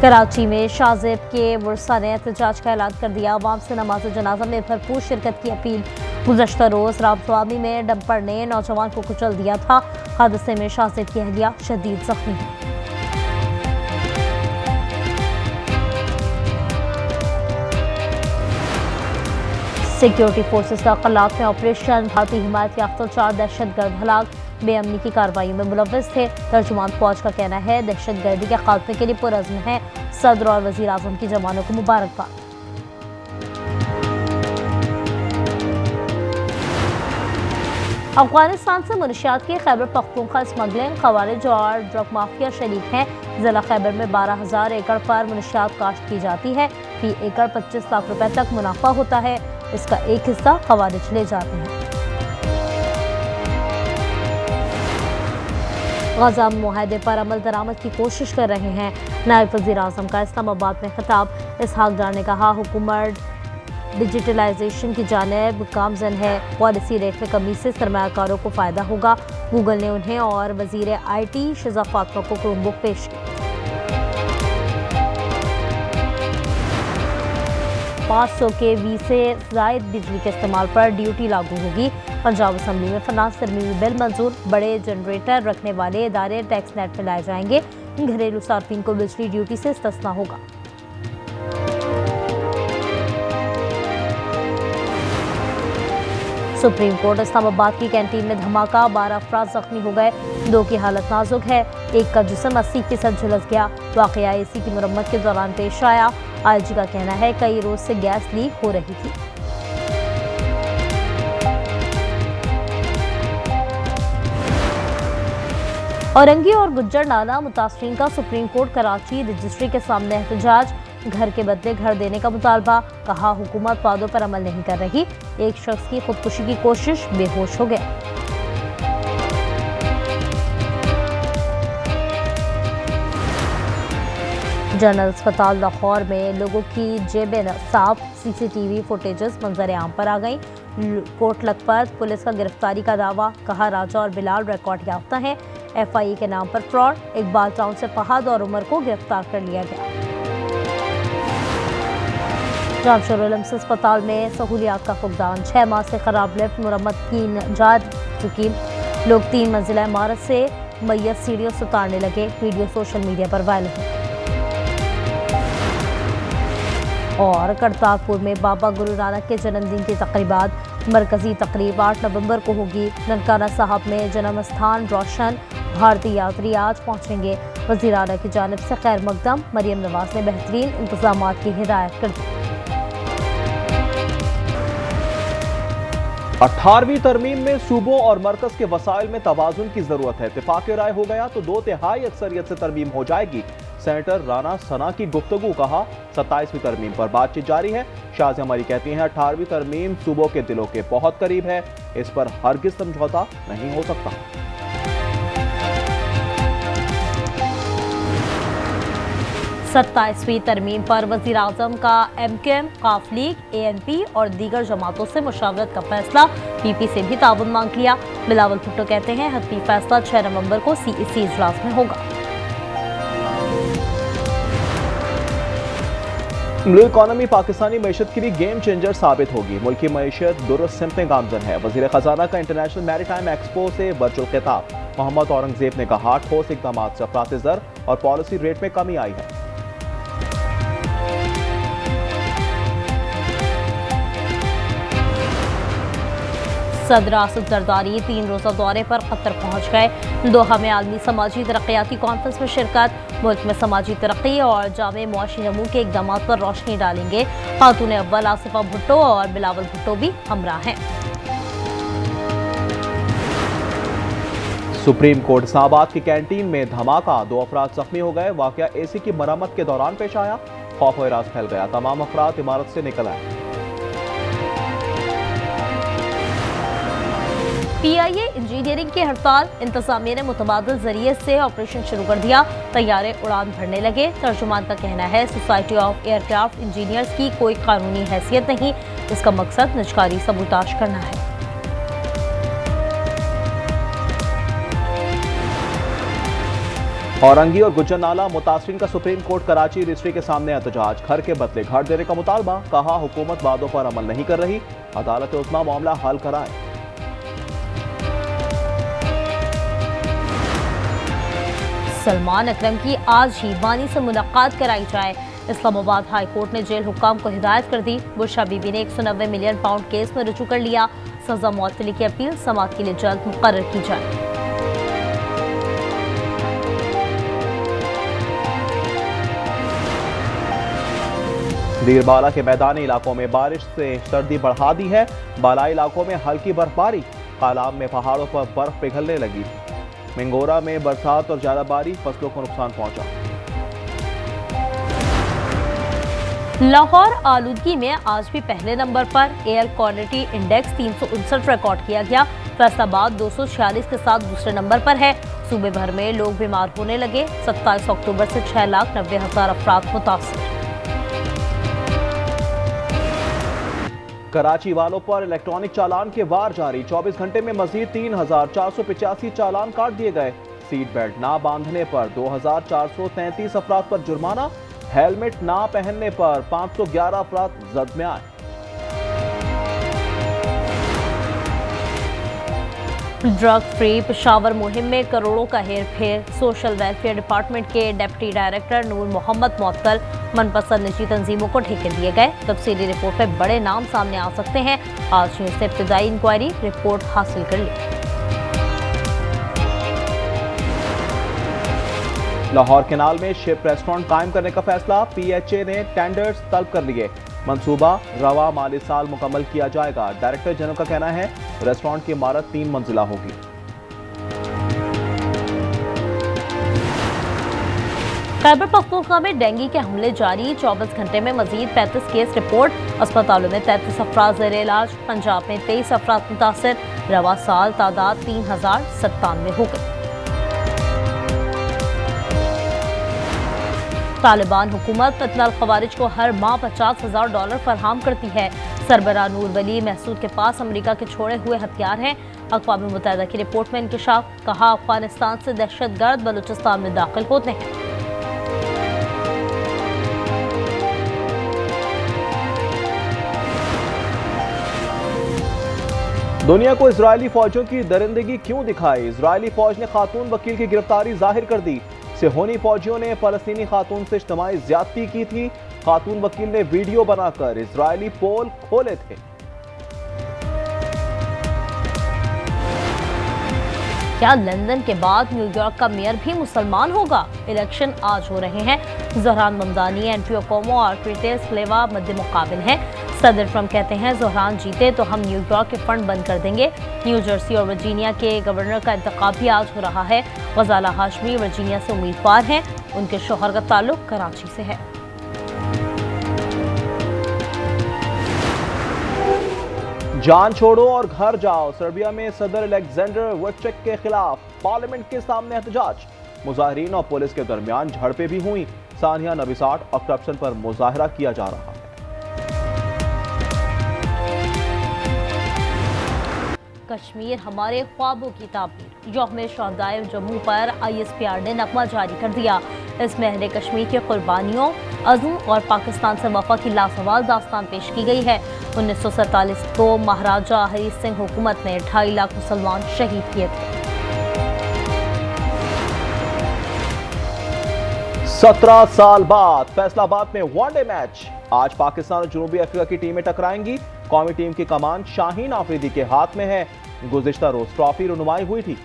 कराची में शाहजेब के वर्सा ने एहतजाज का ऐलान कर दिया। अवाम से नमाज जनाजा में भरपूर शिरकत की अपील। गुज़श्ता रोज़ रामस्वामी में डंपर ने नौजवान को कुचल दिया था। हादसे में शाहजेब की अहलिया शदीद जख्मी है। सिक्योरिटी फोर्सेस का कलात में ऑपरेशन। भारतीय हिमायत याफ्ता 4 दहशतगर्द हलाक। बेअमनी की कार्रवाई में मुलव्वस थे। तर्जुमान फौज का कहना है दहशतगर्दी के खात्मे के लिए पुरअज़्म है। सदर और वज़ीर आज़म की जवानों को मुबारकबाद। अफगानिस्तान से मुनशियात की खैबर पख्तूनख्वा स्मगलिंग। खवारिज और ड्रग माफिया शरीक हैं। जिला खैबर में 12,000 एकड़ पर मुनशियात काश्त की जाती है। फी एकड़ 25 लाख रुपए तक मुनाफा होता है। इसका एक हिस्सा खवारिज ले जाते हैं। गजा मुआहदे पर अमल दरामद की कोशिश कर रहे हैं। नायब वज़ीर आज़म का इस्लामाबाद में खिताब। इसहाक डार ने कहा हुकूमत डिजिटलाइजेशन की जानिब गामज़न है। पॉलिसी रेट में कमी से सरमायाकारों को फ़ायदा होगा। गूगल ने उन्हें और वज़ीर IT शिज़ा फातिमा को क्रोमबुक पेश की। 500 kV से ज़ायद बिजली के इस्तेमाल पर ड्यूटी लागू होगी। पंजाब असम्बली में फाइनेंस तरमीमी बिल मंजूर। बड़े जनरेटर रखने वाले इदारे टैक्स नेट में लाए जाएंगे। घरेलू सार्फिन को बिजली ड्यूटी से इस्तिस्ना होगा। सुप्रीम कोर्ट इस्लामाबाद की कैंटीन में धमाका। 12 अफराद जख्मी हो गए। 2 की हालत नाजुक है। एक का जिस्म 80% झुलस गया। वाकया AC की मरम्मत के दौरान पेश आया। IG का कहना है कई रोज से गैस लीक हो रही थी। औरंगी और गुज्जर नाला मुतासरीन का सुप्रीम कोर्ट कराची रजिस्ट्री के सामने एहतजाज। घर के बदले घर देने का मुतालबा। कहा हुकूमत वादों पर अमल नहीं कर रही। एक शख्स की खुदकुशी की कोशिश, बेहोश हो गया। जनरल अस्पताल लाहौर में लोगों की जेबें साफ। CCTV फुटेजेस मंजर आम पर आ गई। कोट लखपत पुलिस का गिरफ्तारी का दावा। कहा राजा और बिलाल रिकॉर्ड याफ्ता हैं। FIA के नाम पर फ्रॉड। इकबाल टाउन से फहद और उमर को गिरफ्तार कर लिया गया। जामशोर एम्स अस्पताल में सहूलियात का फुकदान। 6 माह से खराब लिफ्ट मुरम्मत की जा चुकी। लोग 3 मंजिला इमारत से मैयत सीढ़ियों से उतारने लगे। वीडियो सोशल मीडिया पर वायरल है। और करतारपुर में बाबा गुरु नानक के जन्मदिन की तकरीबात। मरकजी तकरीब 8 नवंबर को होगी। ननकाना साहब में जन्म स्थान रोशन। भारतीय यात्री आज पहुंचेंगे। वज़ीर आला की जानिब से खैर मकदम। मरियम नवाज ने बेहतरीन इंतजामात की हिदायत कर दी। 18वीं तरमीम में सूबों और मरकज के वसाइल में तवाज़ुन की जरूरत है। इत्तेफाक राय हो गया तो 2/3 अक्सरियत से तरमीम हो जाएगी। सेनेटर राना सना की गुफ्तगू। कहा 27वीं तरमीम पर बातचीत जारी है। शाज़िया मरी कहती हैं 18वीं तरमीम सूबों के दिलों के बहुत करीब है। इस पर हरगिज़ समझौता नहीं हो सकता। 27वीं तरमीम पर वज़ीर आज़म का MQM, काफ लीग, ANP और दीगर जमातों से मुशावरत का फैसला। PP से भी ताउन मांग लिया। बिलावल भुट्टो कहते हैं हतमी फैसला 6 नवंबर को CEC इजलास में होगा। ब्लू इकॉनमी पाकिस्तानी मईशत के लिए गेम चेंजर साबित होगी। मुल्की मईशत दुरुस्त सिमतें गामजन है। वज़ीर खजाना का इंटरनेशनल मैरीटाइम एक्सपो से वर्चुअल खिताब। मोहम्मद औरंगजेब ने कहा ठोस इक़दाम से अफरात ज़र और पॉलिसी रेट में कमी आई है। सदर आसिफ जरदारी 3 रोज़ा दौरे पर कतर पहुँच गए। दोहा में आलमी समाजी तरक्याती कॉन्फ्रेंस में शिरकत। मुल्क में समाजी तरक्की और जामे मुआशी नमू के इकदाम पर रोशनी डालेंगे। खातून अव्वल आसिफा भुट्टो और बिलावल भुट्टो भी हमरा हैं। सुप्रीम कोर्ट इस्लामाबाद की कैंटीन में धमाका। 2 अफराद जख्मी हो गए। वाकया AC की मरम्मत के दौरान पेश आया। खौफ व इराज फैल गया। तमाम अफराद इमारत से निकल आए। PIA इंजीनियरिंग की हड़ताल। इंतजामिया ने मुतबादिल जरिए से ऑपरेशन शुरू कर दिया। तैयारे उड़ान भरने लगे। तर्जुमान का कहना है सोसाइटी ऑफ एयरक्राफ्ट इंजीनियर्स की कोई कानूनी हैसियत नहीं। इसका मकसद निजकारी सबूताश करना है। औरंगी और गुजरनाला मुतासरीन का सुप्रीम कोर्ट कराची रजिस्ट्री के सामने एहतजाज। घर के बदले घर देने का मुतालबा। कहा हुकूमत वादों पर अमल नहीं कर रही, अदालत उस्मा मामला हल कराए। सलमान अकरम की आज ही वानी से मुलाकात कराई जाए। इस्लामाबाद हाई कोर्ट ने जेल हुक्काम को हिदायत कर दी। बुशरा बीबी ने 190 मिलियन पाउंड केस में रुजू कर लिया। सजा मुअत्तली की अपील समाअत के लिए जल्द मुकर्रर की जाए। डीरबाला के मैदानी इलाकों में बारिश से सर्दी बढ़ा दी है। बालाई इलाकों में हल्की बर्फबारी। कालाम में पहाड़ों पर बर्फ पिघलने लगी। मिंगोरा में बरसात और ज्यादाबारी, फसलों को नुकसान पहुंचा। लाहौर आलूदगी में आज भी पहले नंबर पर। एयर क्वालिटी इंडेक्स 359 रिकॉर्ड किया गया। फैसलाबाद 246 के साथ दूसरे नंबर पर है। सूबे भर में लोग बीमार होने लगे। 27 अक्टूबर से 6,90,000 अफराद मुतासर। कराची वालों पर इलेक्ट्रॉनिक चालान के वार जारी। 24 घंटे में मजीद 3,485 चालान काट दिए गए। सीट बेल्ट ना बांधने पर 2,433 अफराद पर जुर्माना। हेलमेट ना पहनने पर 511 अफराद जद में आए। ड्रग फ्री पेशावर मुहिम में करोड़ों का हेर फेर। सोशल वेलफेयर डिपार्टमेंट के डिप्टी डायरेक्टर नूर मोहम्मद मुअत्तल। मनपसंद निजी तंजीमों को ठेके दिए गए। तफसीली रिपोर्ट में बड़े नाम सामने आ सकते हैं। आज न्यूज़ से इब्तदाई इंक्वायरी रिपोर्ट हासिल कर ली। लाहौर केनाल में शिप रेस्टोरेंट कायम करने का फैसला। PHA ने टेंडर्स तलब कर लिए। मंसूबा रवा माली साल मुकम्मल किया जाएगा। डायरेक्टर जनरल का कहना है रेस्टोरेंट की इमारत 3 मंजिला होगी। खैबर पख्तूनख्वा में डेंगू के हमले जारी। 24 घंटे में मजीद 35 केस रिपोर्ट। अस्पतालों में 33 अफराद ज़ेर इलाज। पंजाब में 23 अफराद मुतासर। रवा साल तादाद 3,097 हो गई। तालिबान हुकूमत फितनल खवारिज को हर माह $50,000 फराहम करती है। सरबराह नूर वली महसूद के पास अमेरिका के छोड़े हुए हथियार हैं। अक़वाम मुत्तहिदा की रिपोर्ट में इंकशाफ। कहा अफगानिस्तान से दहशतगर्द बलूचिस्तान में दाखिल होते हैं। दुनिया को इजरायली फौजों की दरिंदगी क्यों दिखाई। इजरायली फौज ने खातून वकील की गिरफ्तारी जाहिर कर दी। सिहोनी फौजियों ने फलस्तीनी खातून से इज्तिमाई ज्यादती की थी। खातून वकील ने वीडियो बनाकर इजरायली पोल खोले थे। क्या लंदन के बाद न्यूयॉर्क का मेयर भी मुसलमान होगा। इलेक्शन आज हो रहे हैं। ज़ोहरान ममदानी, एंड्रयू कोमो और क्रिटेस स्लेवा मध्य मुकाबिल हैं। सदर ट्रंप कहते हैं ज़ोहरान जीते तो हम न्यूयॉर्क के फंड बंद कर देंगे। न्यू जर्सी और वर्जीनिया के गवर्नर का इंतखाब भी आज हो रहा है। गजाला हाशमी वर्जीनिया से उम्मीदवार हैं। उनके शौहर का ताल्लुक कराची से है। जान छोड़ो और घर जाओ। सर्बिया में सदर अलेक्जेंडर वुचिक के खिलाफ पार्लियामेंट के सामने एहतजाज। मुजाहिरीन और पुलिस के दरमियान झड़पें भी हुई। सानिया नबिसाट और करप्शन पर मुजाहरा किया जा रहा है। कश्मीर हमारे ख्वाबों की ताबीर। यौम शहदाए जम्मू पर ISPR ने नगमा जारी कर दिया। इसमें अहले कश्मीर की कुर्बानियों, अज़्म और पाकिस्तान से वफा की लासवाल दास्तान पेश की गई है। 1947 को महाराजा हरी सिंह हुकूमत ने 2.5 लाख मुसलमान शहीद किए थे। 17 साल बाद फैसलाबाद में वनडे मैच। आज पाकिस्तान और जनूबी अफ्रीका की टीमें टकराएंगी। कौमी टीम की कमान शाहीन आफरीदी के हाथ में है। गुज़िश्ता रोज ट्रॉफी रुनुमाई हुई थी।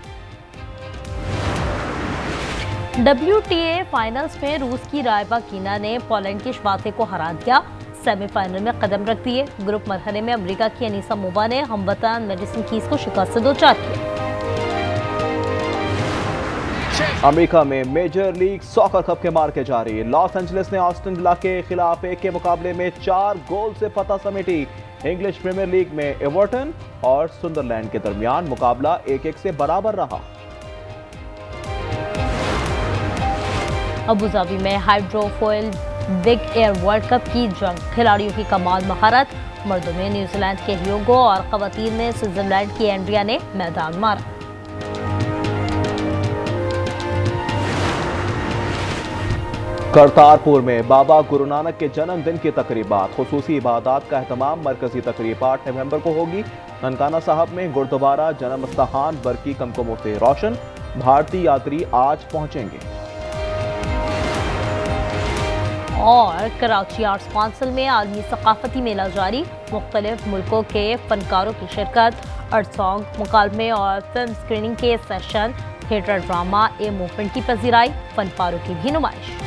WTA फाइनल्स में रूस की रायबा कीना ने पोलैंड की श्वाते को हरा दिया। सेमीफाइनल में कदम रख दिए। ग्रुप मरहले में अमेरिका की अनीसा मोबा ने हमवतन मेडिसन कीज को शिकस्त से 2-4 किया। अमेरिका में मेजर लीग सॉकर कप के मार्के जारी। लॉस एंजलिस ने ऑस्टन विला के खिलाफ 1 के मुकाबले में 4 गोल से फतह समेटी। इंग्लिश प्रीमियर लीग में एवर्टन और सुंदरलैंड के दरमियान मुकाबला 1-1 से बराबर रहा। अबू धाबी में हाइड्रोफोइल बिग एयर वर्ल्ड कप की जंग। खिलाड़ियों की कमाल महारत। मर्दों में न्यूजीलैंड के ह्यूगो और खवातीन में स्विट्जरलैंड की एंड्रिया ने मैदान मारा। करतारपुर में बाबा गुरु नानक के जन्मदिन की तकरीबात, खुसूसी इबादत का एहतमाम। मरकजी तकरीब 8 नवंबर को होगी। ननकाना साहब में गुरुद्वारा जन्म स्थान बरकी कमकमों से रोशन। भारतीय यात्री आज पहुंचेंगे। और कराची आर्ट्स काउंसिल में आलमी सकाफती मेला जारी। मुख्तलिफ मुल्कों के फनकारों की शिरकत। अर्थ सॉन्ग मुकालमे और फिल्म स्क्रीनिंग के session. Theatre drama a movement की पजीराई। फनकारों की भी नुमाइश।